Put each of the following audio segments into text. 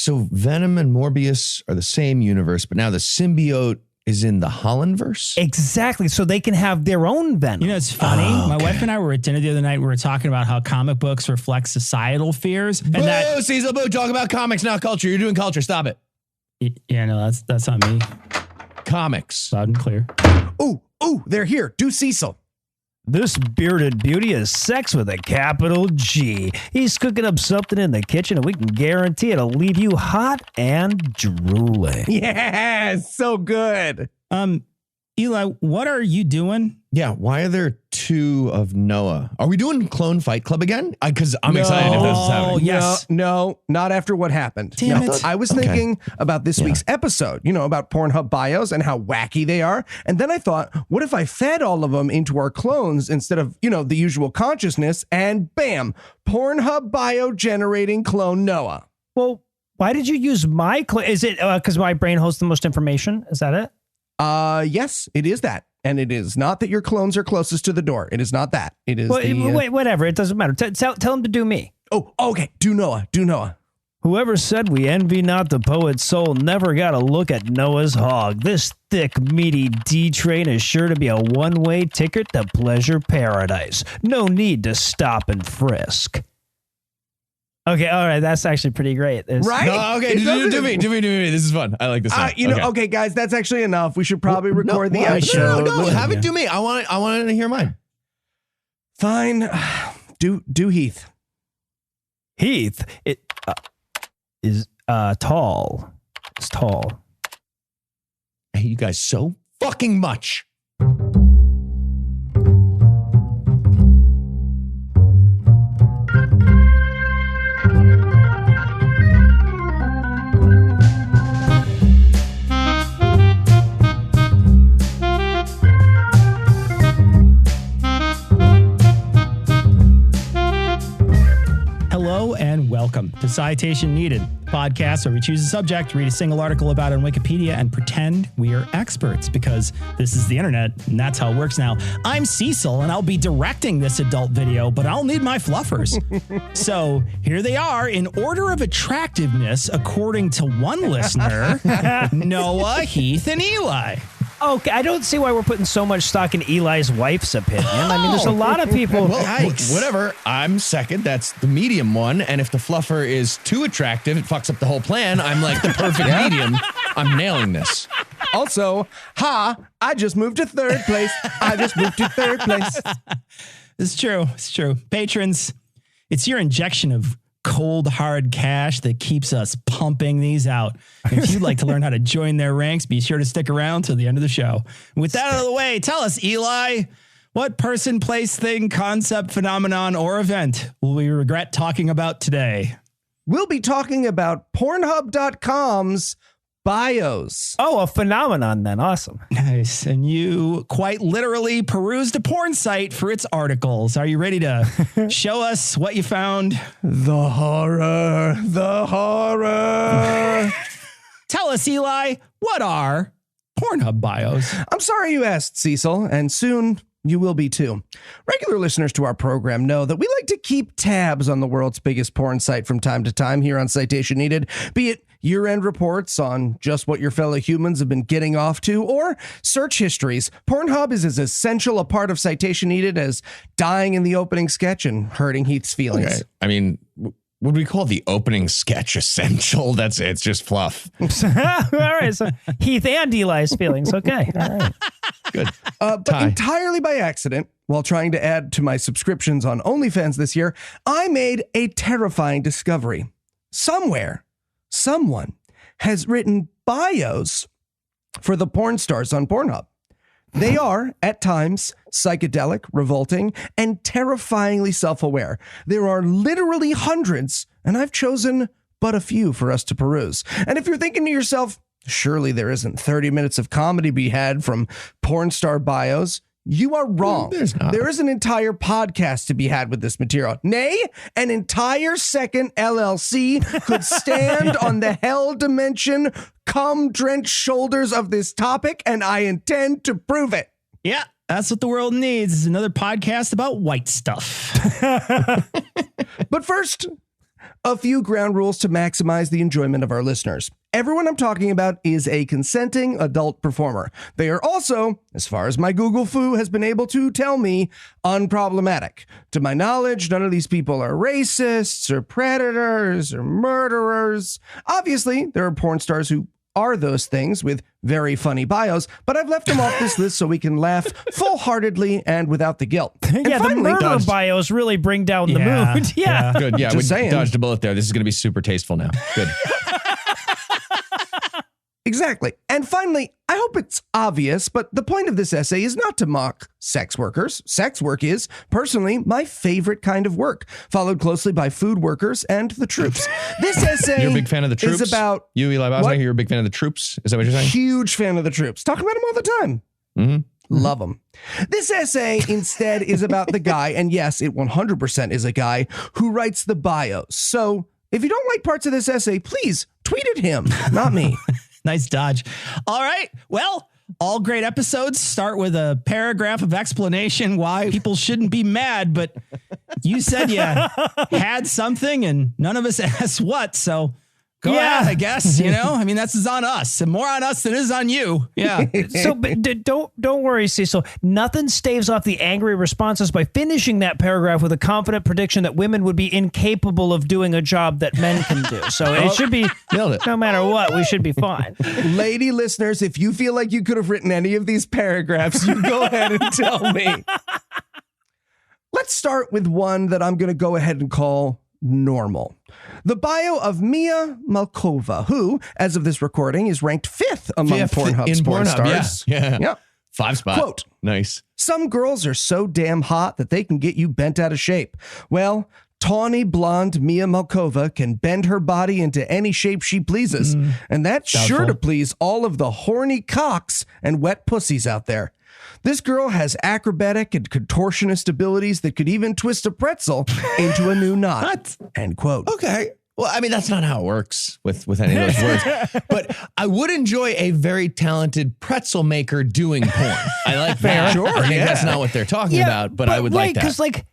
So Venom and Morbius are the same universe, but now the symbiote is in the Hollandverse? Exactly. So they can have their own Venom. You know, it's funny. Oh, My okay. wife and I were at dinner the other night. We were talking about how comic books reflect societal fears. And Boo, Cecil, boo, talk about comics, not culture. You're doing culture. Stop it. Yeah, no, that's on me. Comics. Loud and clear. Ooh, they're here. Do Cecil. This bearded beauty is sex with a capital G. He's cooking up something in the kitchen, and we can guarantee it'll leave you hot and drooling. Yeah, so good. Eli, what are you doing? Yeah, why are there two of Noah? Are we doing Clone Fight Club again? Because I'm excited if this is happening. Yes. No, not after what happened. Damn No, it. I was thinking about this week's episode, about PornHub Bios and how wacky they are. And then I thought, what if I fed all of them into our clones instead of, the usual consciousness, and bam, PornHub Bio generating clone Noah. Well, why did you use my Is it because my brain holds the most information? Is that it? Yes, it is that. And it is not that your clones are closest to the door. It is not that. It is Wait, whatever. It doesn't matter. Tell him to do me. Oh, okay. Do Noah. Whoever said we envy not the poet's soul never got a look at Noah's hog. This thick, meaty D-train is sure to be a one-way ticket to pleasure paradise. No need to stop and frisk. Okay, all right. That's actually pretty great. Right? No, okay, do me. This is fun. I like this. Okay, guys, that's actually enough. We should probably record the episode. No, have it do me. I want to hear mine. Fine. Do Heath. Heath, it is tall. It's tall. I hate you guys so fucking much. Hello and welcome to Citation Needed, podcast where we choose a subject, read a single article about it on Wikipedia, and pretend we are experts because this is the internet and that's how it works now. I'm Cecil and I'll be directing this adult video, but I'll need my fluffers. So here they are in order of attractiveness, according to one listener, Noah, Heath, and Eli. Okay, I don't see why we're putting so much stock in Eli's wife's opinion. I mean, there's a lot of people. Well, whatever. I'm second. That's the medium one. And if the fluffer is too attractive, it fucks up the whole plan. I'm like the perfect medium. I'm nailing this. Also, I just moved to third place. It's true. Patrons, it's your injection of cold, hard cash that keeps us pumping these out. If you'd like to learn how to join their ranks, be sure to stick around till the end of the show. With that out of the way, tell us, Eli, what person, place, thing, concept, phenomenon, or event will we regret talking about today? We'll be talking about PornHub.com's bios. Oh, a phenomenon then. Awesome. Nice. And you quite literally perused a porn site for its articles. Are you ready to show us what you found? The horror. Tell us, Eli, what are PornHub bios? I'm sorry you asked, Cecil, and soon you will be too. Regular listeners to our program know that we like to keep tabs on the world's biggest porn site from time to time here on Citation Needed, be it year-end reports on just what your fellow humans have been getting off to, or search histories. Pornhub is as essential a part of Citation Needed as dying in the opening sketch and hurting Heath's feelings. Okay. I mean, would we call the opening sketch essential? It's just fluff. All right. So Heath and Eli's feelings. Okay. All right. Good. But entirely by accident, while trying to add to my subscriptions on OnlyFans this year, I made a terrifying discovery. Somewhere, someone has written bios for the porn stars on Pornhub. They are, at times, psychedelic, revolting, and terrifyingly self-aware. There are literally hundreds, and I've chosen but a few for us to peruse. And if you're thinking to yourself, surely there isn't 30 minutes of comedy to be had from porn star bios, you are wrong. There is an entire podcast to be had with this material. Nay, an entire second LLC could stand on the hell dimension, cum-drenched shoulders of this topic, and I intend to prove it. Yeah, that's what the world needs, is another podcast about white stuff. But first, A few ground rules to maximize the enjoyment of our listeners. Everyone I'm talking about is a consenting adult performer. They are also, as far as my Google Foo has been able to tell me, unproblematic. To my knowledge, none of these people are racists or predators or murderers. Obviously, there are porn stars who are those things with very funny bios, but I've left them off this list so we can laugh full-heartedly and without the guilt. And Yeah, the finally, murder bios really bring down the mood. Yeah. Good. Yeah, Just we saying. dodged a bullet there. This is going to be super tasteful now. Good. Exactly. And finally, I hope it's obvious, but the point of this essay is not to mock sex workers. Sex work is, personally, my favorite kind of work, followed closely by food workers and the troops. This essay You're a big fan of the troops? is about... You, Eli Bosniak, What? you're a big fan of the troops? Is that what you're saying? Huge fan of the troops. Talk about them all the time. Mm-hmm. Love them. This essay instead is about the guy, and yes, it 100% is a guy, who writes the bios. So if you don't like parts of this essay, please tweet at him, not me. Nice dodge. All right. Well, all great episodes start with a paragraph of explanation why people shouldn't be mad, but you said you had something and none of us asked what, so go ahead, I guess, you know? I mean, that's is on us and more on us than it is on you. Yeah. So but don't worry, Cecil. Nothing staves off the angry responses by finishing that paragraph with a confident prediction that women would be incapable of doing a job that men can do. So it should be, Nailed it. no matter what, we should be fine. Lady listeners, if you feel like you could have written any of these paragraphs, you go ahead and tell me. Let's start with one that I'm going to go ahead and call normal. The bio of Mia Malkova, who, as of this recording, is ranked 5th among Pornhub's porn stars. Yeah. Yep. 5 spot. Quote, Nice. some girls are so damn hot that they can get you bent out of shape. Well, tawny blonde Mia Malkova can bend her body into any shape she pleases. And that's sure to please all of the horny cocks and wet pussies out there. This girl has acrobatic and contortionist abilities that could even twist a pretzel into a new knot. What? End quote. Okay. Well, I mean, that's not how it works with any of those words. But I would enjoy a very talented pretzel maker doing porn. I like that. Sure, I think yeah. that's not what they're talking about, but I would like that. Because like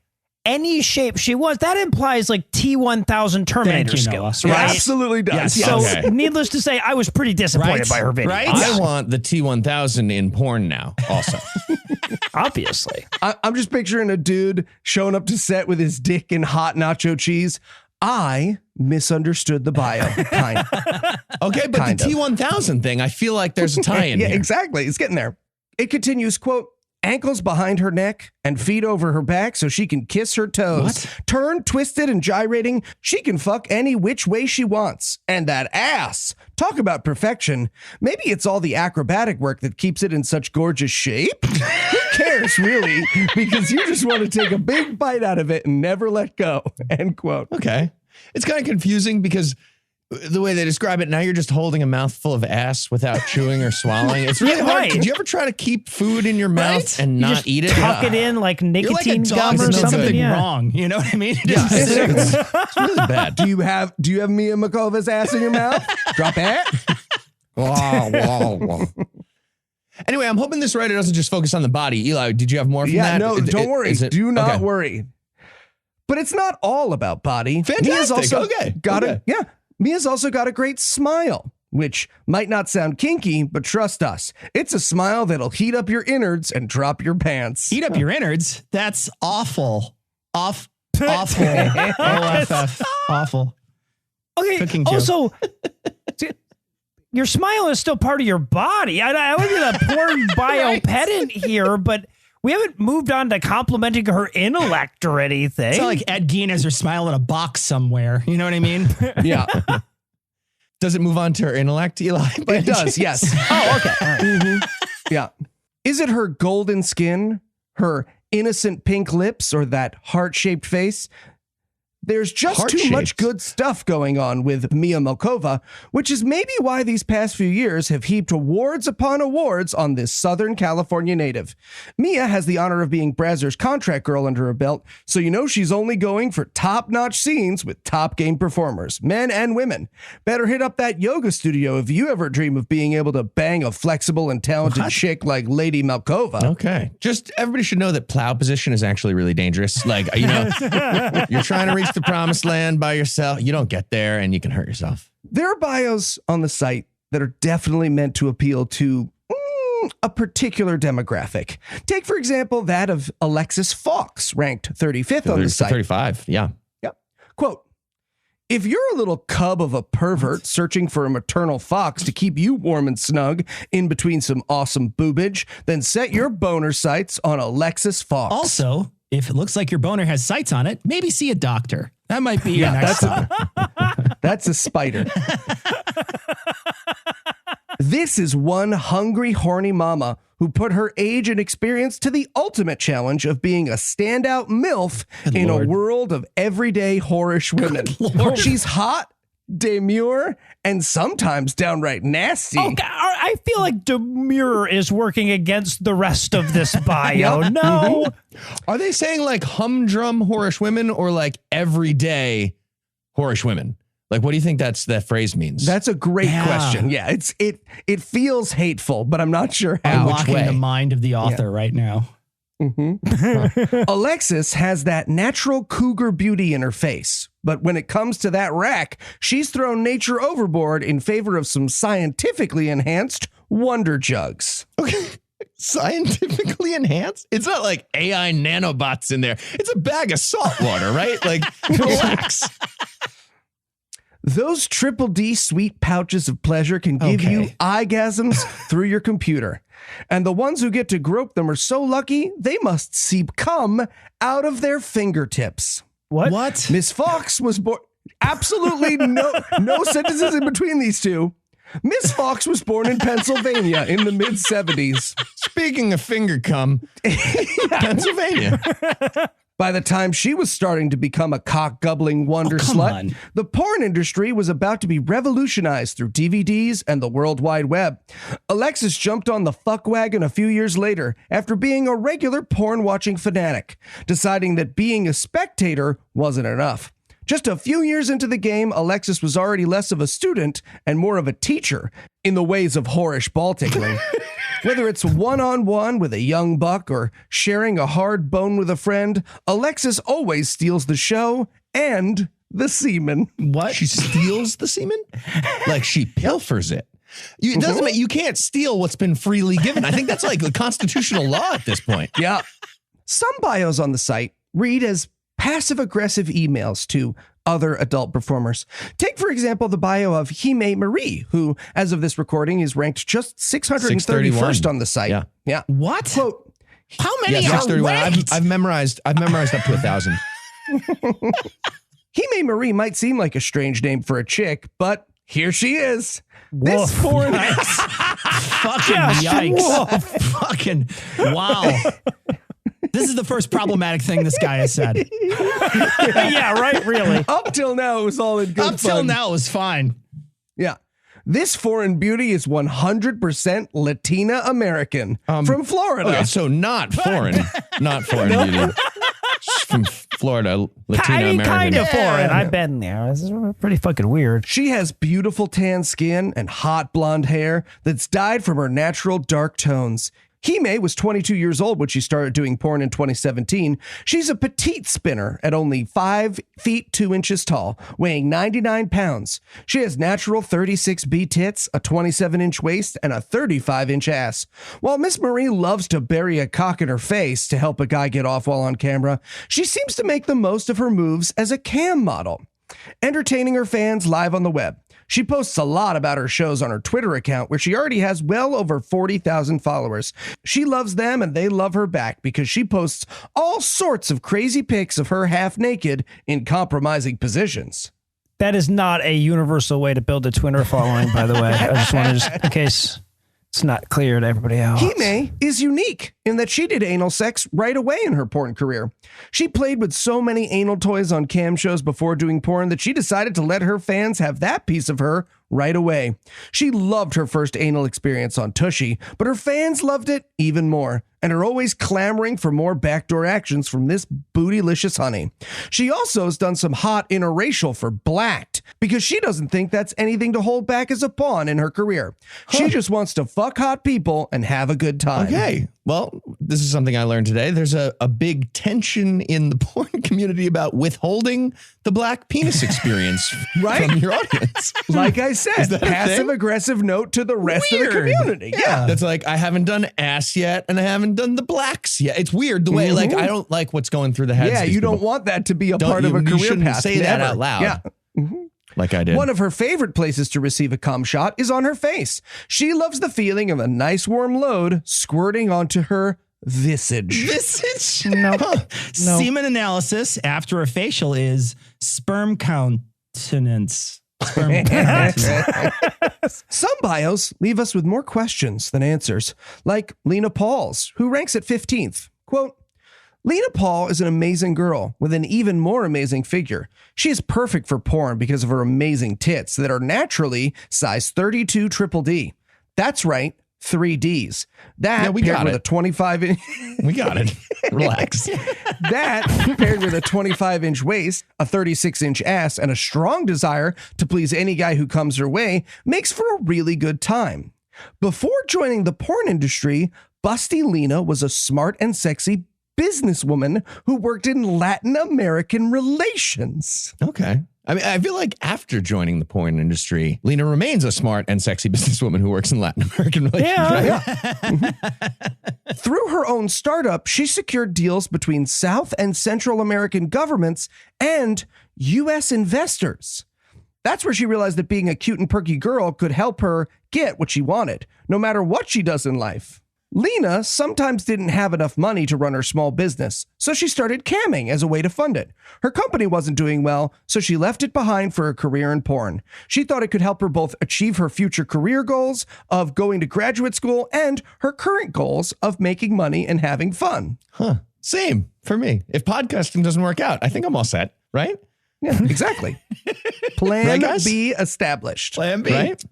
any shape she wants, that implies like T-1000 Terminator Thank you, Noah. skills, right? Absolutely does. Yes. Yes. So Okay. needless to say, I was pretty disappointed Right. by her video. Right? I want the T-1000 in porn now also. Obviously. I'm just picturing a dude showing up to set with his dick in hot nacho cheese. I misunderstood the bio. Kind of. Okay, but Kind the of. T-1000 thing, I feel like there's a tie-in Yeah, here. exactly. It's getting there. It continues, quote, ankles behind her neck and feet over her back so she can kiss her toes. What? Turned, twisted, and gyrating, she can fuck any which way she wants. And that ass. Talk about perfection. Maybe it's all the acrobatic work that keeps it in such gorgeous shape. Who cares, really? Because you just want to take a big bite out of it and never let go. End quote. Okay. It's kind of confusing because the way they describe it, now you're just holding a mouthful of ass without chewing or swallowing. It's really Yeah, hard. right. Did you ever try to keep food in your mouth Right? and You not just eat it? tuck it in like like a nicotine dog gum or that did something. Something Yeah. wrong. You know what I mean? Yeah, it's really bad. Do you have Mia Makova's ass in your mouth? Drop it. Anyway, I'm hoping this writer doesn't just focus on the body. Eli, did you have more from Yeah, that? no, don't worry. Is it- Do not okay. worry. But it's not all about body. Fantastic. Mia's also Okay. got Okay. Mia's also got a great smile, which might not sound kinky, but trust us, it's a smile that'll heat up your innards and drop your pants. Eat up your innards. That's awful. Awful. OFF. Awful. Okay. Cooking joke. Also, your smile is still part of your body. I would be the porn bio Right. pedant here, but we haven't moved on to complimenting her intellect or anything. It's not like Ed Gein has her smile in a box somewhere. You know what I mean? Yeah, Does it move on to her intellect, Eli? it does. Yes. Oh, okay. All right. Mhm. Yeah. Is it her golden skin, her innocent pink lips, or that heart-shaped face? There's just too Heart-shaped. much good stuff going on with Mia Malkova, which is maybe why these past few years have heaped awards upon awards on this Southern California native. Mia has the honor of being Brazzers' contract girl under her belt, so you know she's only going for top-notch scenes with top-game performers, men and women. Better hit up that yoga studio if you ever dream of being able to bang a flexible and talented chick like Lady Malkova. Okay. Just everybody should know that plow position is actually really dangerous. Like, you know, you're trying to reach the the promised land by yourself. You don't get there and you can hurt yourself. There are bios on the site that are definitely meant to appeal to a particular demographic. Take, for example, that of Alexis Fox, ranked 35th on the site. 35, yeah. Yep. Quote, if you're a little cub of a pervert searching for a maternal fox to keep you warm and snug in between some awesome boobage, then set your boner sights on Alexis Fox. Also, if it looks like your boner has sights on it, maybe see a doctor. That might be your next stop. That's a spider. This is one hungry, horny mama who put her age and experience to the ultimate challenge of being a standout MILF in a world of everyday whorish women. She's hot, demure, and sometimes downright nasty. Okay, I feel like demure is working against the rest of this bio. No. Are they saying like humdrum whorish women or like everyday whorish women? Like, what do you think that phrase means? That's a great question. Yeah, it feels hateful, but I'm not sure how. Unlocking the mind of the author right now. Alexis has that natural cougar beauty in her face, but when it comes to that rack, she's thrown nature overboard in favor of some scientifically enhanced wonder jugs. Okay. Scientifically enhanced? It's not like AI nanobots in there. It's a bag of salt water, right? Like, relax. Those triple D sweet pouches of pleasure can give you orgasms through your computer. And the ones who get to grope them are so lucky, they must seep cum out of their fingertips. What? Miss Fox was born... Absolutely no sentences in between these two. Miss Fox was born in Pennsylvania in the mid-70s. Speaking of finger cum, Pennsylvania. By the time she was starting to become a cock-gubbling wonder slut, the porn industry was about to be revolutionized through DVDs and the World Wide Web. Alexis jumped on the fuck wagon a few years later after being a regular porn-watching fanatic, deciding that being a spectator wasn't enough. Just a few years into the game, Alexis was already less of a student and more of a teacher in the ways of whorish ball tickling. Whether it's one-on-one with a young buck or sharing a hard bone with a friend, Alexis always steals the show and the semen. What? She steals the semen? Like she pilfers it. It doesn't mean you can't steal what's been freely given. I think that's like the constitutional law at this point. Yeah. Some bios on the site read as passive-aggressive emails to other adult performers. Take, for example, the bio of Hime Marie, who, as of this recording, is ranked just 631st on the site. Yeah. What? Quote, how many are ranked? I've memorized up to 1,000. Hime Marie might seem like a strange name for a chick, but here she is. This foreign... Fucking yikes. Fucking wow. This is the first problematic thing this guy has said. Yeah, right, really. Up till now, it was all in good fun. Up till now, it was fine. Yeah. This foreign beauty is 100% Latina American from Florida. Okay, so not foreign. Not foreign beauty. She's from Florida, Latina American. Kind of foreign. I've been there. This is pretty fucking weird. She has beautiful tan skin and hot blonde hair that's dyed from her natural dark tones. Hime was 22 years old when she started doing porn in 2017. She's a petite spinner at only 5 feet 2 inches tall, weighing 99 pounds. She has natural 36B tits, a 27-inch waist, and a 35-inch ass. While Miss Marie loves to bury a cock in her face to help a guy get off while on camera, she seems to make the most of her moves as a cam model, entertaining her fans live on the web. She posts a lot about her shows on her Twitter account, where she already has well over 40,000 followers. She loves them and they love her back because she posts all sorts of crazy pics of her half naked in compromising positions. That is not a universal way to build a Twitter following, by the way. I just wanted to, in case it's not clear to everybody else. Hime is unique in that she did anal sex right away in her porn career. She played with so many anal toys on cam shows before doing porn that she decided to let her fans have that piece of her right away. She loved her first anal experience on Tushy, but her fans loved it even more and are always clamoring for more backdoor actions from this bootylicious honey. She also has done some hot interracial for Blacked because she doesn't think that's anything to hold back as a pawn in her career. She just wants to fuck hot people and have a good time. Okay. Well, this is something I learned today. There's a big tension in the porn community about withholding the black penis experience Right? from your audience. Like I said, that a passive thing? aggressive note to the rest of the Weird. community. Yeah. That's like, I haven't done ass yet, and I haven't done the blacks yet. It's weird the way, like, I don't like what's going through the heads. Yeah, of these you don't people. want that to be a Don't part of you- a you career shouldn't path. say that Never. out loud. Yeah. Like I did. One of her favorite places to receive a cum shot is on her face. She loves the feeling of a nice warm load squirting onto her visage. Visage? No. Semen analysis after a facial is sperm continence. Sperm continence. Some bios leave us with more questions than answers, like Lena Paul's, who ranks at 15th. Quote, Lena Paul is an amazing girl with an even more amazing figure. She is perfect for porn because of her amazing tits that are naturally size 32 triple D. That's right, 3Ds. That Yeah, we paired got with it. a 25 inch We got it. Relax. that paired with a 25-inch waist, a 36-inch ass, and a strong desire to please any guy who comes her way makes for a really good time. Before joining the porn industry, Busty Lena was a smart and sexy businesswoman who worked in Latin American relations. Okay. I mean, I feel like after joining the porn industry, Lena remains a smart and sexy businesswoman who works in Latin American relations. Right? Through her own startup, she secured deals between South and Central American governments and U.S. investors. That's where she realized that being a cute and perky girl could help her get what she wanted, no matter what she does in life. Lena sometimes didn't have enough money to run her small business, so she started camming as a way to fund it. Her company wasn't doing well, so she left it behind for a career in porn. She thought it could help her both achieve her future career goals of going to graduate school and her current goals of making money and having fun. Huh. Same for me. If podcasting doesn't work out, I think I'm all set, right? Yeah, exactly. Plan Right, guys? B established. Plan B. Right?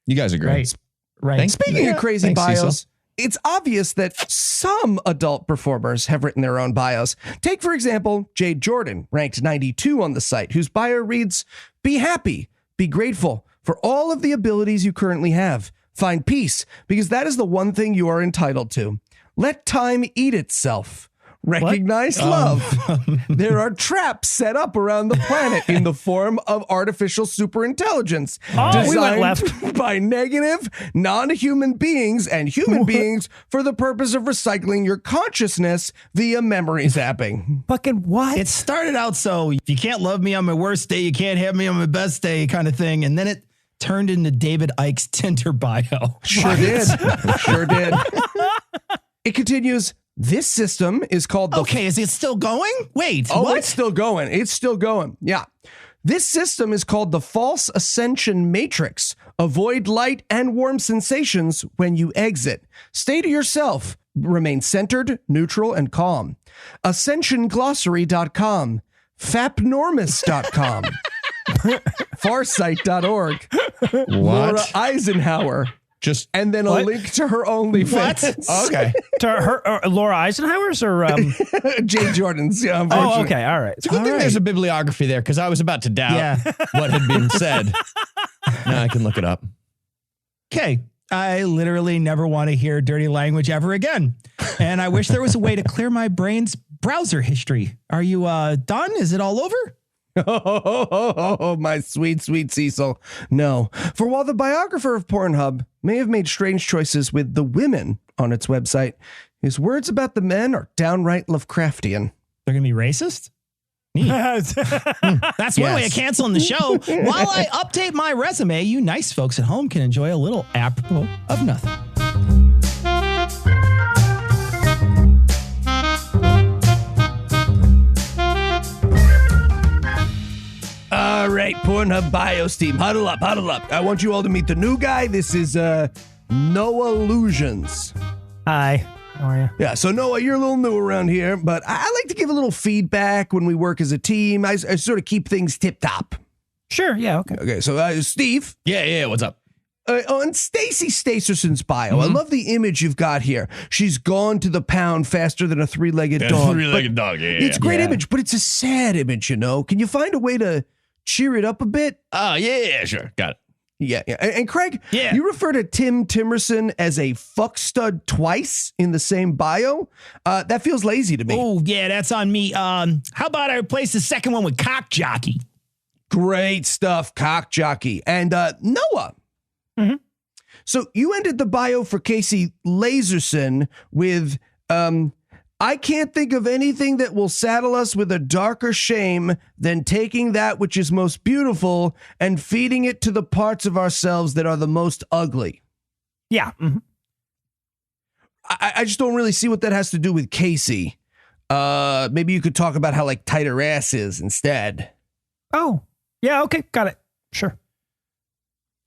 You guys agree. Right. Right. Thanks. Speaking Yeah, of crazy thanks, bios, Cecil. it's obvious that some adult performers have written their own bios. Take, for example, Jade Jordan, ranked 92 on the site, whose bio reads, "Be happy, be grateful for all of the abilities you currently have. Find peace, because that is the one thing you are entitled to. Let time eat itself. Recognize love. There are traps set up around the planet in the form of artificial superintelligence we went designed by negative, non-human beings and human beings for the purpose of recycling your consciousness via memory zapping." Fucking what? It started out so if you can't love me on my worst day, you can't have me on my best day kind of thing. And then it turned into David Icke's Tinder bio. Sure did. Sure did. It continues, "This system is called the Okay, is it still going? Wait, Oh, what? it's still going. It's still going. Yeah. This system is called the false ascension matrix. Avoid light and warm sensations when you exit. Stay to yourself. Remain centered, neutral, and calm. Ascensionglossary.com. Fapnormous.com. Farsight.org. Laura Eisenhower. Just And then a What? link to her OnlyFans. okay. To her, Laura Eisenhower's or Jay Jordan's. Yeah, oh, unfortunately. okay, all right. It's a good thing there's a bibliography there because I was about to doubt Yeah. what had been said. Now I can look it up. Okay. I literally never want to hear dirty language ever again. And I wish there was a way to clear my brain's browser history. Are you done? Is it all over? Oh, my sweet, sweet Cecil. No. For while the biographer of Pornhub may have made strange choices with the women on its website, his words about the men are downright Lovecraftian. They're going to be racist? Neat. That's one way of canceling the show. While I update my resume, you nice folks at home can enjoy a little apropos of nothing. All right, Pornhub Bios team, huddle up, huddle up. I want you all to meet the new guy. This is Noah Illusions. Hi, how are you? Yeah, so Noah, you're a little new around here, but I like to give a little feedback when we work as a team. I sort of keep things tip-top. Sure, yeah, okay. Okay, so Steve. Yeah. What's up? On Stacey Stacerson's bio, I love the image you've got here. She's gone to the pound faster than a three-legged dog. Three-legged dog. Yeah. It's a great image, but it's a sad image, you know. Can you find a way to cheer it up a bit? Oh, yeah, sure. Got it. Yeah. And Craig, Yeah. you refer to Tim Timerson as a fuck stud twice in the same bio. That feels lazy to me. Oh, yeah, that's on me. How about I replace the second one with cock jockey? Great stuff, cock jockey. And Noah. Mm-hmm. So you ended the bio for Casey Laserson with, I can't think of anything that will saddle us with a darker shame than taking that which is most beautiful and feeding it to the parts of ourselves that are the most ugly. Yeah. Mm-hmm. I just don't really see what that has to do with Casey. Maybe you could talk about how like tight her ass is instead. Oh, yeah. Okay. Got it. Sure.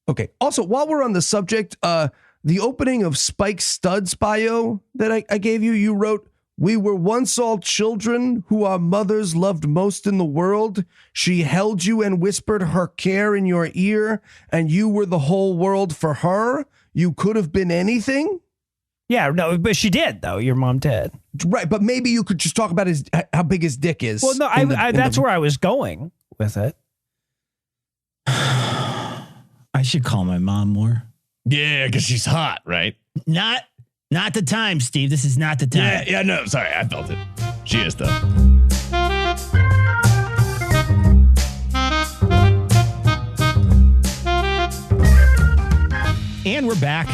Okay. Also, while we're on the subject, the opening of Spike Stud's bio that I gave you, you wrote, "We were once all children who our mothers loved most in the world. She held you and whispered her care in your ear, and you were the whole world for her. You could have been anything." Yeah. No, but she did, though. Your mom did. Right. But maybe you could just talk about how big his dick is. Well, no, that's where I was going with it. I should call my mom more. Yeah, because she's hot, right? Not the time, Steve. This is not the time. Yeah, no, sorry, I felt it. She is, though. And we're back.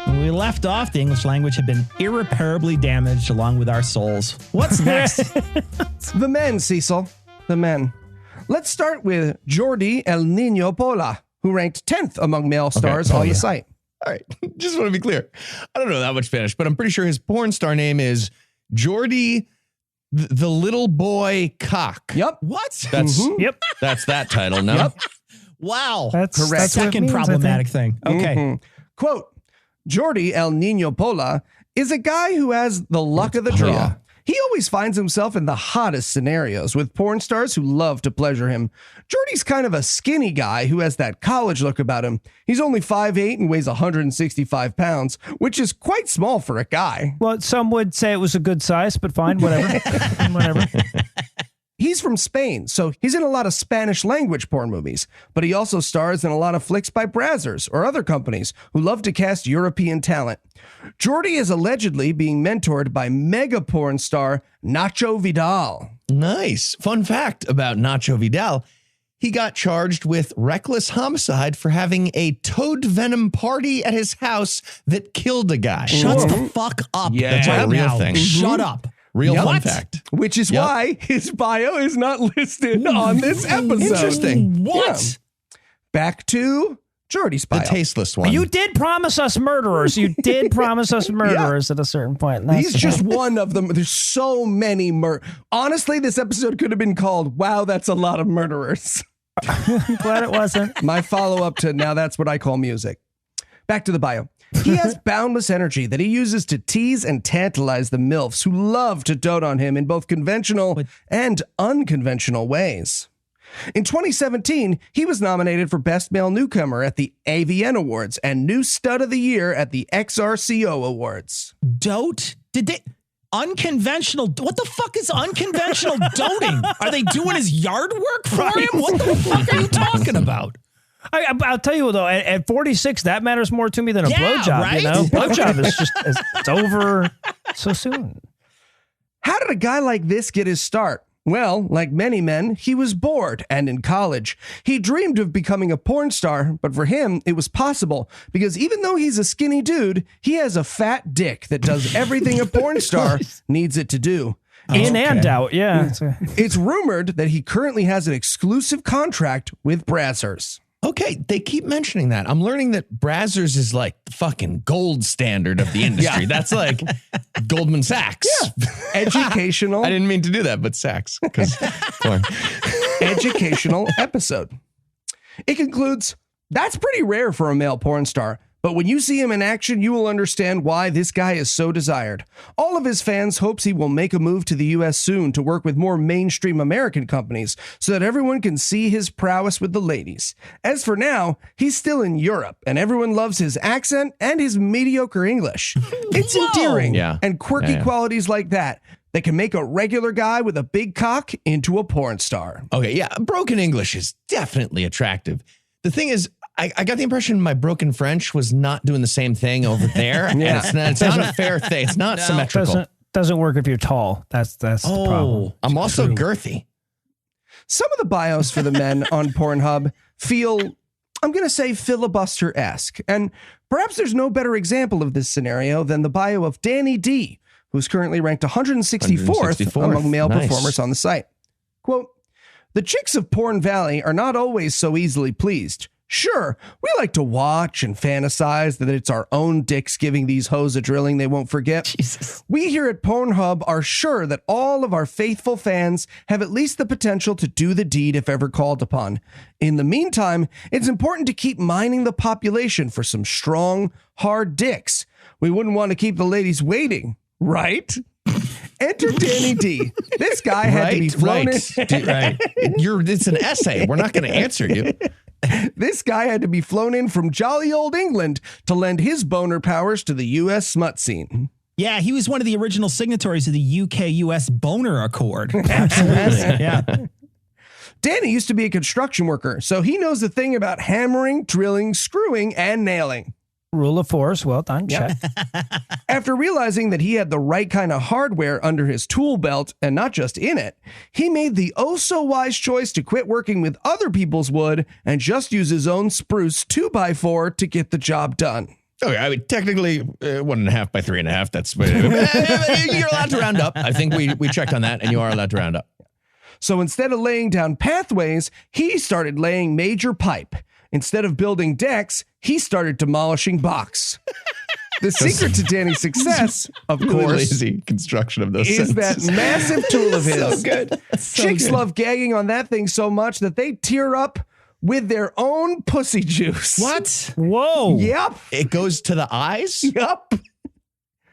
When we left off, the English language had been irreparably damaged along with our souls. What's next? The men, Cecil. The men. Let's start with Jordi El Nino Pola, who ranked 10th among male stars on the site. All right, just want to be clear. I don't know that much Spanish, but I'm pretty sure his porn star name is Jordi the Little Boy Cock. Yep. What? That's Yep. that's that title, no? Yep. Wow. That's Correct. That's what it Second means, I problematic think. thing. Okay. Mhm. Quote, Jordi El Nino Pola is a guy who has the luck of the draw. yeah. He always finds himself in the hottest scenarios with porn stars who love to pleasure him. Jordy's kind of a skinny guy who has that college look about him. He's only 5'8" and weighs 165 pounds, which is quite small for a guy. Well, some would say it was a good size, but fine, whatever. Whatever. He's from Spain, so he's in a lot of Spanish language porn movies, but he also stars in a lot of flicks by Brazzers or other companies who love to cast European talent. Jordi is allegedly being mentored by mega porn star Nacho Vidal. Nice. Fun fact about Nacho Vidal. He got charged with reckless homicide for having a toad venom party at his house that killed a guy. Shut the fuck up. Yeah. That's a right real now. thing. Shut up. Real Yep. fun What? fact. Which is Yep. why his bio is not listed on this episode. Interesting. What? Back to Jordy's The bio. tasteless one. You did promise us murderers. You did promise us murderers at a certain point. And that's He's just one of them. There's so many Honestly, this episode could have been called, "Wow, that's a lot of murderers." I'm glad it wasn't. My follow-up to Now That's What I Call Music. Back to the bio. He has boundless energy that he uses to tease and tantalize the MILFs who love to dote on him in both conventional and unconventional ways. In 2017, he was nominated for Best Male Newcomer at the AVN Awards and New Stud of the Year at the XRCO Awards. Dote? Did they... Unconventional. What the fuck is unconventional doting? Are they doing his yard work for him? What the fuck are you talking about? I'll tell you though, at 46, that matters more to me than a Yeah, blowjob. right? You know, blowjob is just it's over so soon. How did a guy like this get his start? Well, like many men, he was bored and in college. He dreamed of becoming a porn star, but for him, it was possible because even though he's a skinny dude, he has a fat dick that does everything a porn star needs it to do. In and out, yeah. It's rumored that he currently has an exclusive contract with Brazzers. Okay, they keep mentioning that. I'm learning that Brazzers is like the fucking gold standard of the industry. That's like Goldman Sachs. Educational. I didn't mean to do that, but Sachs. Because Educational episode. It concludes, that's pretty rare for a male porn star, but when you see him in action, you will understand why this guy is so desired. All of his fans hopes he will make a move to the US soon to work with more mainstream American companies so that everyone can see his prowess with the ladies. As for now, he's still in Europe and everyone loves his accent and his mediocre English. It's endearing and quirky qualities like that can make a regular guy with a big cock into a porn star. Okay, yeah, broken English is definitely attractive. The thing is, I got the impression my broken French was not doing the same thing over there. And it's not a fair thing. It's not symmetrical. Doesn't work if you're tall. That's the problem. I'm also girthy. Some of the bios for the men on Pornhub feel, I'm going to say, filibuster-esque. And perhaps there's no better example of this scenario than the bio of Danny D, who's currently ranked 164th among male performers on the site. Quote, "The chicks of Porn Valley are not always so easily pleased. Sure, we like to watch and fantasize that it's our own dicks giving these hoes a drilling they won't forget. Jesus. We here at Pornhub are sure that all of our faithful fans have at least the potential to do the deed if ever called upon. In the meantime, it's important to keep mining the population for some strong, hard dicks. We wouldn't want to keep the ladies waiting, right?" Enter Danny D. This guy had to be flown in. It's an essay. We're not going to answer you. This guy had to be flown in from jolly old England to lend his boner powers to the U.S. smut scene. Yeah, he was one of the original signatories of the UK-US Boner Accord. Absolutely. Yeah. Danny used to be a construction worker, so he knows the thing about hammering, drilling, screwing, and nailing. Rule of force. Well done. Check. After realizing that he had the right kind of hardware under his tool belt and not just in it, he made the oh-so-wise choice to quit working with other people's wood and just use his own spruce 2x4 to get the job done. Okay, I mean, technically 1.5 by 3.5. That's you're allowed to round up. I think we checked on that, and you are allowed to round up. So instead of laying down pathways, he started laying major pipe. Instead of building decks, he started demolishing box. The secret to Danny's success, of course, lazy construction of those is sentences. that massive tool of his. So good. Chicks love gagging on that thing so much that they tear up with their own pussy juice. What? Whoa. Yep. It goes to the eyes? Yep.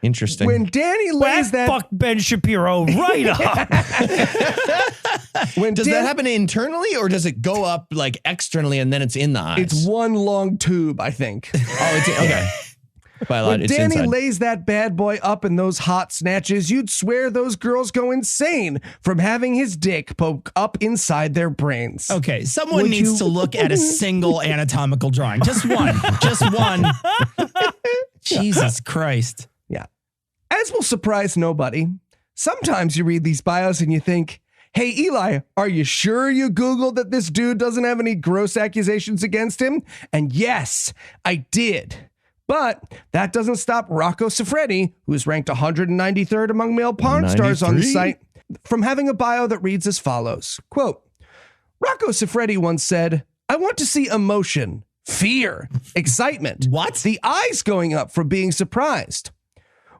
Interesting. When Danny lays that... Fuck Ben Shapiro right up. Does that happen internally or does it go up like externally and then it's in the eyes? It's one long tube, I think. Oh, it's okay. By a lot, When it's Danny inside. lays that bad boy up in those hot snatches, you'd swear those girls go insane from having his dick poke up inside their brains. Okay, someone needs to look at a single anatomical drawing. Just one. Just one. Jesus Christ. Yeah. As will surprise nobody, sometimes you read these bios and you think, hey, Eli, are you sure you Googled that this dude doesn't have any gross accusations against him? And yes, I did. But that doesn't stop Rocco Siffredi, who is ranked 193rd among male porn stars on the site, from having a bio that reads as follows. Quote, Rocco Siffredi once said, I want to see emotion, fear, excitement. What? The eyes going up from being surprised.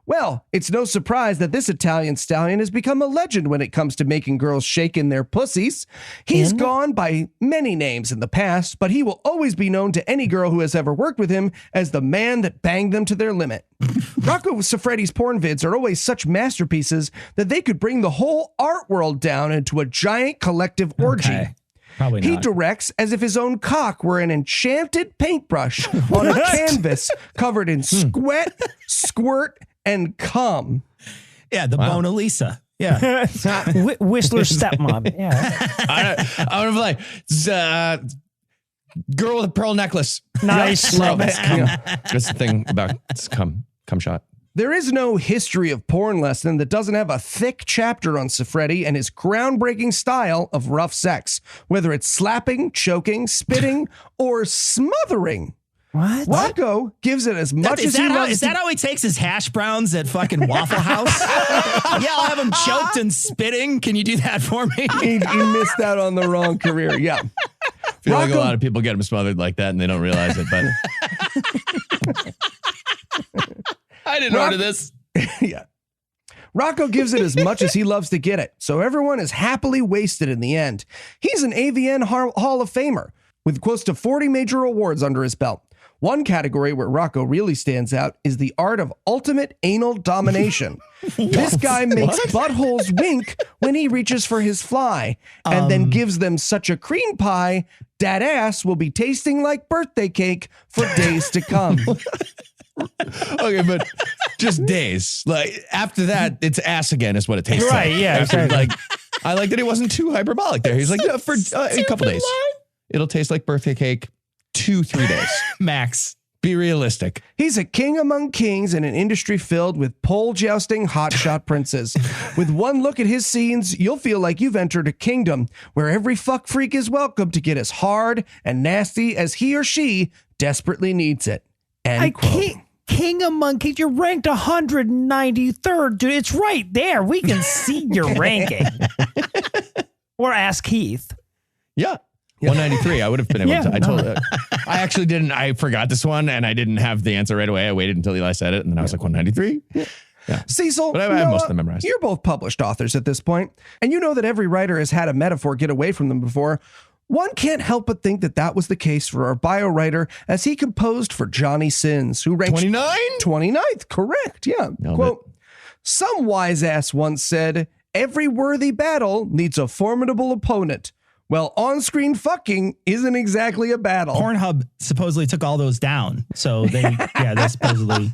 Well, it's no surprise that this Italian stallion has become a legend when it comes to making girls shake in their pussies. He's gone by many names in the past, but he will always be known to any girl who has ever worked with him as the man that banged them to their limit. Rocco Siffredi's porn vids are always such masterpieces that they could bring the whole art world down into a giant collective orgy. Okay. Probably not. He directs as if his own cock were an enchanted paintbrush on a canvas covered in sweat, squirt, and cum. Yeah, the Mona Lisa. Yeah. Whistler's stepmom. Yeah. I would have like, girl with a pearl necklace. Nice. Love it. That's the thing about this cum shot. There is no history of porn lesson that doesn't have a thick chapter on Siffredi and his groundbreaking style of rough sex, whether it's slapping, choking, spitting, or smothering. What? Rocco gives it as much as he loves. Is that how he takes his hash browns at fucking Waffle House? Yeah, I'll have him choked and spitting. Can you do that for me? He missed out on the wrong career. Yeah. I feel like a lot of people get them smothered like that and they don't realize it, but I didn't order this. Yeah. Rocco gives it as much as he loves to get it, so everyone is happily wasted in the end. He's an AVN Hall of Famer with close to 40 major awards under his belt. One category where Rocco really stands out is the art of ultimate anal domination. This guy makes buttholes wink when he reaches for his fly and then gives them such a cream pie that ass will be tasting like birthday cake for days to come. Okay, but just days. Like after that, it's ass again is what it tastes like. Right, yeah. Exactly. Like, I like that he wasn't too hyperbolic there. He's like, yeah, for a couple days. It'll taste like birthday cake 2-3 days. Max. Be realistic. He's a king among kings in an industry filled with pole jousting hotshot princes. With one look at his scenes, you'll feel like you've entered a kingdom where every fuck freak is welcome to get as hard and nasty as he or she desperately needs it. End quote. King among kings, you're ranked 193rd, dude. It's right there. We can see your ranking. Or ask Heath. Yeah. 193. I would have been able to. I actually didn't. I forgot this one and I didn't have the answer right away. I waited until Eli said it and then I was like 193. Yeah. Cecil, but I have most of them memorized. You're both published authors at this point, and you know that every writer has had a metaphor get away from them before. One can't help but think that that was the case for our bio writer as he composed for Johnny Sins, who ranked 29th. Correct. Yeah. Quote, some wise ass once said, every worthy battle needs a formidable opponent. Well, on-screen fucking isn't exactly a battle. PornHub supposedly took all those down. So they supposedly.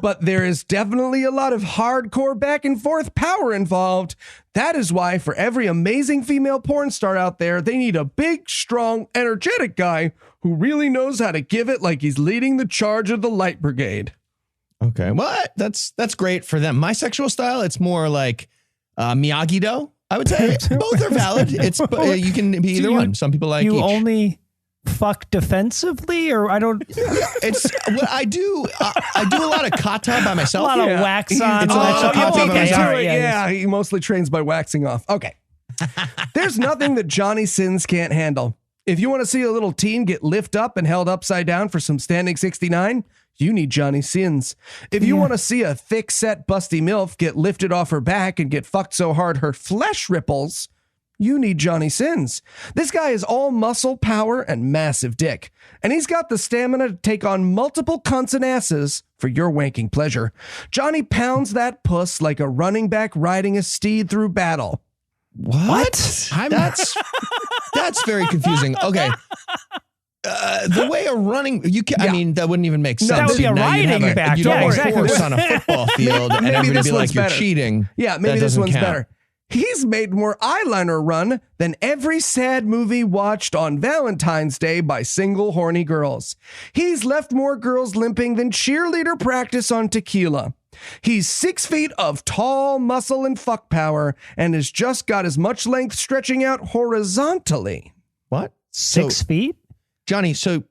But there is definitely a lot of hardcore back and forth power involved. That is why for every amazing female porn star out there, they need a big, strong, energetic guy who really knows how to give it like he's leading the charge of the light brigade. Okay. Well, that's great for them. My sexual style, it's more like Miyagi-Do. I would say both are valid. It's you can be either one. Some people like you each. Only fuck defensively, or I don't. It's what I do. I do a lot of kata by myself. A lot of wax on. He mostly trains by waxing off. Okay. There's nothing that Johnny Sins can't handle. If you want to see a little teen get lift up and held upside down for some standing 69, you need Johnny Sins. If you want to see a thick-set busty MILF get lifted off her back and get fucked so hard her flesh ripples, you need Johnny Sins. This guy is all muscle, power, and massive dick. And he's got the stamina to take on multiple cunts and asses for your wanking pleasure. Johnny pounds that puss like a running back riding a steed through battle. What? That's very confusing. Okay. The way a running, I mean, that wouldn't even make sense. That would be a riding back. You'd have a horse on a football field, and everybody be like, you're cheating. Yeah, maybe this one's better. He's made more eyeliner run than every sad movie watched on Valentine's Day by single horny girls. He's left more girls limping than cheerleader practice on tequila. He's 6 feet of tall muscle and fuck power and has just got as much length stretching out horizontally. What? 6 feet? Johnny, so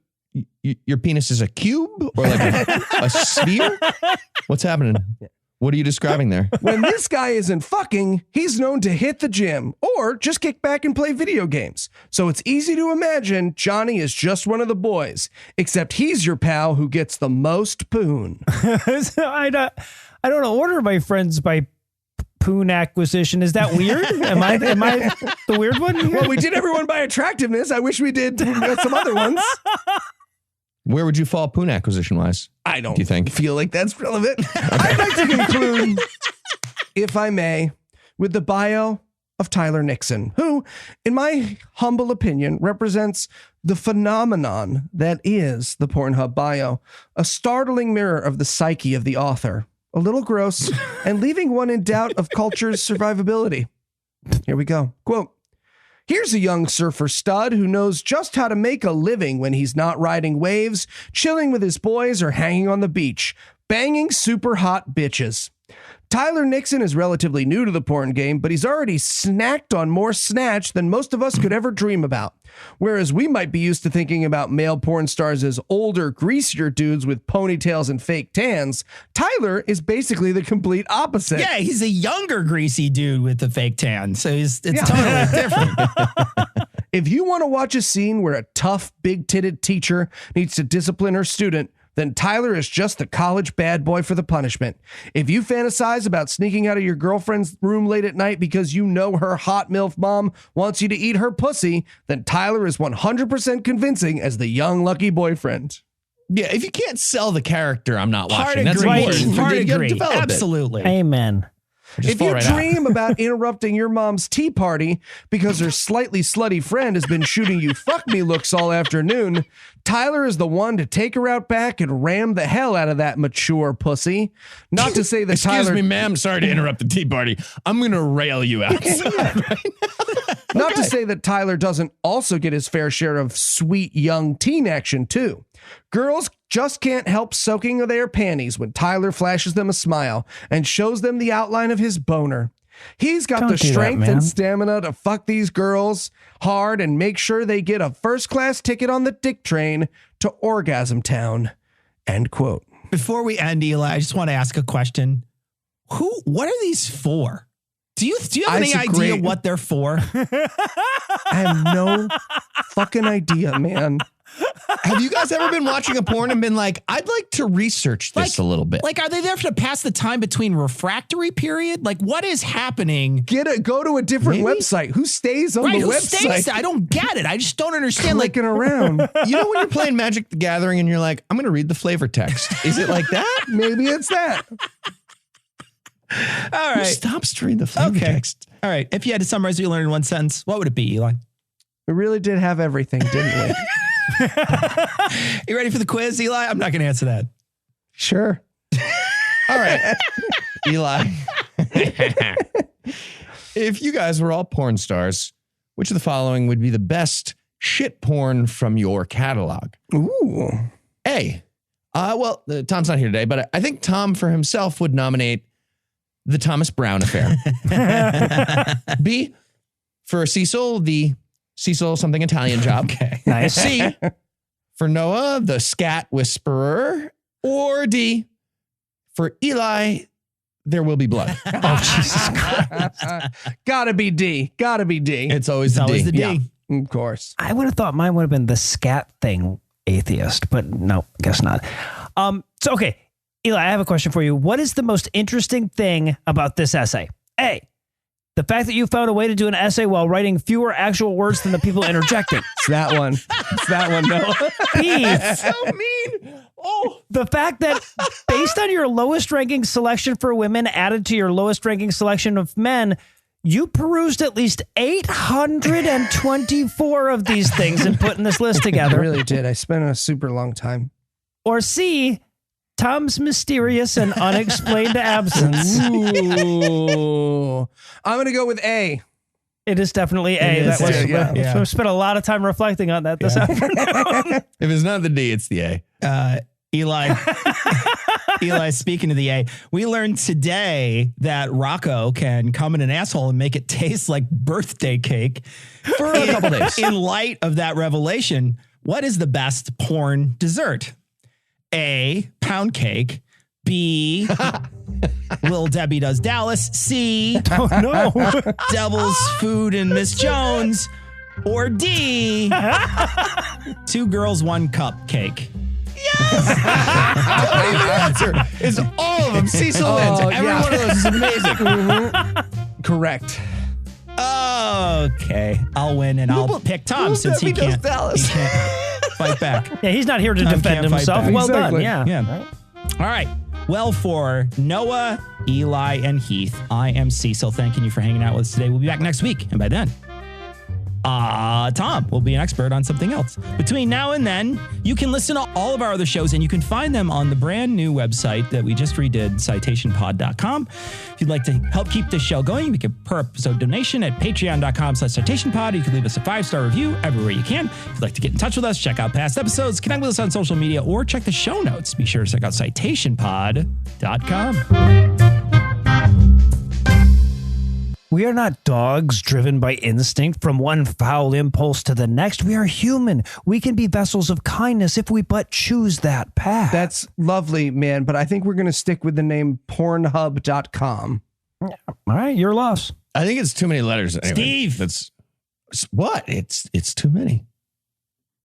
your penis is a cube or like a sphere? What's happening? What are you describing there? When this guy isn't fucking, he's known to hit the gym or just kick back and play video games. So it's easy to imagine Johnny is just one of the boys, except he's your pal who gets the most poon. I don't order my friends by poon acquisition. Is that weird? Am I the weird one here? Well, we did everyone by attractiveness. I wish we did some other ones. Where would you fall poon acquisition wise? I don't do you think? Feel like that's relevant. Okay. I'd like to conclude, if I may, with the bio of Tyler Nixon, who, in my humble opinion, represents the phenomenon that is the PornHub bio, a startling mirror of the psyche of the author. A little gross, and leaving one in doubt of culture's survivability. Here we go. Quote, here's a young surfer stud who knows just how to make a living when he's not riding waves, chilling with his boys, or hanging on the beach, banging super hot bitches. Tyler Nixon is relatively new to the porn game, but he's already snacked on more snatch than most of us could ever dream about. Whereas we might be used to thinking about male porn stars as older, greasier dudes with ponytails and fake tans, Tyler is basically the complete opposite. Yeah, he's a younger, greasy dude with the fake tan, so it's totally different. If you want to watch a scene where a tough, big-titted teacher needs to discipline her student, then Tyler is just the college bad boy for the punishment. If you fantasize about sneaking out of your girlfriend's room late at night because you know her hot MILF mom wants you to eat her pussy, then Tyler is 100% convincing as the young lucky boyfriend. Yeah, if you can't sell the character, I'm not watching. That's important. Hard agree. Absolutely. Amen. If you dream about interrupting your mom's tea party because her slightly slutty friend has been shooting you fuck me looks all afternoon, Tyler is the one to take her out back and ram the hell out of that mature pussy. Not to say that Excuse me, ma'am. Sorry to interrupt the tea party. I'm going to rail you outside right now. Not to say that Tyler doesn't also get his fair share of sweet young teen action, too. Girls just can't help soaking their panties when Tyler flashes them a smile and shows them the outline of his boner. He's got the strength and stamina to fuck these girls hard and make sure they get a first-class ticket on the dick train to Orgasm Town. End quote. Before we end, Eli, I just want to ask a question. What are these for? Do you have any idea what they're for? I have no fucking idea, man. Have you guys ever been watching a porn and been like, I'd like to research this a little bit? Like, are they there to pass the time between refractory period? Like, what is happening? Go to a different website. Who stays on the website? I don't get it. I just don't understand. Clicking around. You know when you're playing Magic the Gathering and you're like, I'm going to read the flavor text. Is it like that? Maybe it's that. All right. Who stops to read the flavor text? All right. If you had to summarize what you learned in one sentence, what would it be, Eli? We really did have everything, didn't we? You ready for the quiz, Eli? I'm not going to answer that. Sure. All right. Eli. If you guys were all porn stars, which of the following would be the best shit porn from your catalog? Ooh. A. Well, Tom's not here today, but I think Tom for himself would nominate The Thomas Brown Affair. B. For Cecil, the Cecil something Italian job. Okay. Nice. C. For Noah, the Scat Whisperer. Or D. For Eli, There Will Be Blood. Oh, Jesus Christ. Gotta be D. Gotta be D. It's always the D. Yeah. Of course. I would have thought mine would have been the scat thing atheist, but no, guess not. So, okay, Eli, I have a question for you. What is the most interesting thing about this essay? A, the fact that you found a way to do an essay while writing fewer actual words than the people interjecting. It's that one. It's that one, no. B, So mean. Oh, the fact that based on your lowest ranking selection for women added to your lowest ranking selection of men, you perused at least 824 of these things and putting this list I together. really did. I spent a super long time. Or C, Tom's mysterious and unexplained absence. Ooh. I'm going to go with A. It is definitely A. It is, That was, yeah. I spent a lot of time reflecting on that this afternoon. if it's not the D, it's the A. Eli, speaking of the A, we learned today that Rocco can come in an asshole and make it taste like birthday cake For a couple days. In light of that revelation, what is the best porn dessert? A, pound cake. B, Little Debbie Does Dallas. C, Oh, no. Devil's Food and Miss Jones. Or D, 2 girls, 1 cup cake. Don't even answer. It's all of them. Cecil wins. Every one of those is amazing. Correct. Okay, I'll win and I'll pick Tom since he can't fight back. Yeah, he's not here to Tom defend can't fight himself. back. Well Exactly. done. Yeah. Yeah. All right. Well, for Noah, Eli, and Heath, I am Cecil. Thanking you for hanging out with us today. We'll be back next week. And by then, Tom will be an expert on something else. Between now and then, you can listen to all of our other shows, and you can find them on the brand new website that we just redid, citationpod.com. If you'd like to help keep this show going, we can per episode donation at patreon.com/citationpod. You can leave us a 5-star review everywhere you can. If you'd like to get in touch with us, check out past episodes, connect with us on social media, or check the show notes. Be sure to check out citationpod.com. We are not dogs driven by instinct from one foul impulse to the next. We are human. We can be vessels of kindness if we but choose that path. That's lovely, man. But I think we're going to stick with the name PornHub.com. All right, your loss. I think it's too many letters. Anyway, Steve. That's what? It's too many.